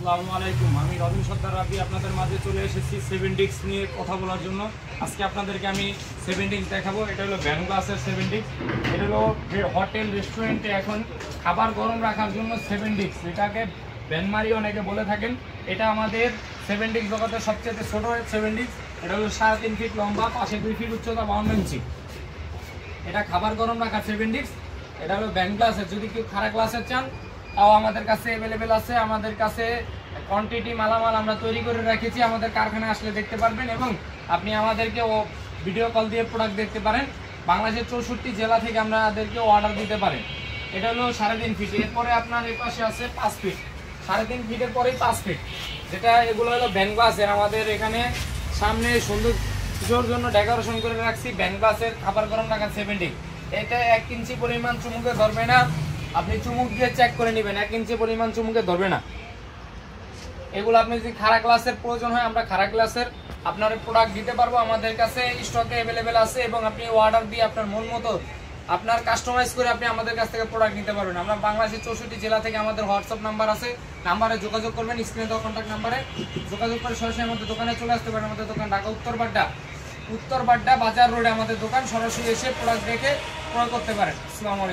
আসসালামু আলাইকুম। আমি রবিন সর্দার রাবি আপনাদের মাঝে চলে এসেছি সেভেন্টিক্স নিয়ে কথা বলার জন্য। আজকে আপনাদেরকে আমি সেভেন্টিক্স দেখাবো। এটা হলো ভ্যান গ্লাসের সেভেন্টিক্স। এটা হলো হোটেল রেস্টুরেন্টে এখন খাবার গরম রাখার জন্য সেভেন্টিক্স, এটাকে ভ্যানমারি অনেকে বলে থাকেন। এটা আমাদের সেভেন্টিক্স জগতের সবচেয়ে ছোটো সেভেন্টিক্স। এটা হলো 3.5 ফিট লম্বা, পাশে 2 ফিট উচ্চতা, 52 ইঞ্চি। এটা খাবার গরম রাখার সেভেন্টিক্স। এটা হলো ভ্যান গ্লাসের। যদি কেউ খারাপ গ্লাসের চান তাও আমাদের কাছে অ্যাভেলেবেল আছে। আমাদের কাছে কোয়ান্টিটি মালামাল আমরা তৈরি করে রেখেছি, আমাদের কারখানায় আসলে দেখতে পারবেন এবং আপনি আমাদেরকে ভিডিও কল দিয়ে প্রোডাক্ট দেখতে পারেন। বাংলাদেশের 64 জেলা থেকে আমাদেরকে অর্ডার দিতে পারেন। এটা হলো 3.5 ফিট। এরপরে আপনার এই পাশে আছে 5 ফিট। 3.5 ফিটের পরেই 5 ফিট, যেটা এগুলো হলো ভ্যান গ্লাসের। আমাদের এখানে সামনে সৌন্দর্যের জন্য ডেকোরেশন করে রাখছি ভ্যান গ্লাসের খাবার গরম রাখার 70। এটা 1 ইঞ্চি পরিমাণ চুমুকে ধরবে না, আপনি চুমুক দিয়ে চেক করে নেবেন। 1 ইঞ্চি পরিমাণ চুমুকে ধরবে না। এগুলো আপনি যদি খারাপ গ্লাসের প্রয়োজন হয় আমরা খারাপ গ্লাসের আপনার প্রোডাক্ট দিতে পারবো। আমাদের কাছে স্টকে অ্যাভেলেবেল আছে এবং আপনি অর্ডার দিয়ে আপনার মন মতো আপনার কাস্টমাইজ করে আপনি আমাদের কাছ থেকে প্রোডাক্ট নিতে পারবেন। আমরা বাংলাদেশের 64 জেলা থেকে আমাদের হোয়াটসঅ্যাপ নাম্বার আছে, নাম্বারে যোগাযোগ করবেন। স্ক্রিনে দেওয়া কন্ট্যাক্ট নাম্বারে যোগাযোগ করে সরাসরি আমাদের দোকানে চলে আসতে পারেন। আমাদের দোকান ঢাকা উত্তর বাড্ডা বাজার রোডে আমাদের দোকান। সরাসরি এসে প্রোডাক্ট দেখে ক্রয় করতে পারেন। আসসালামু আলাইকুম।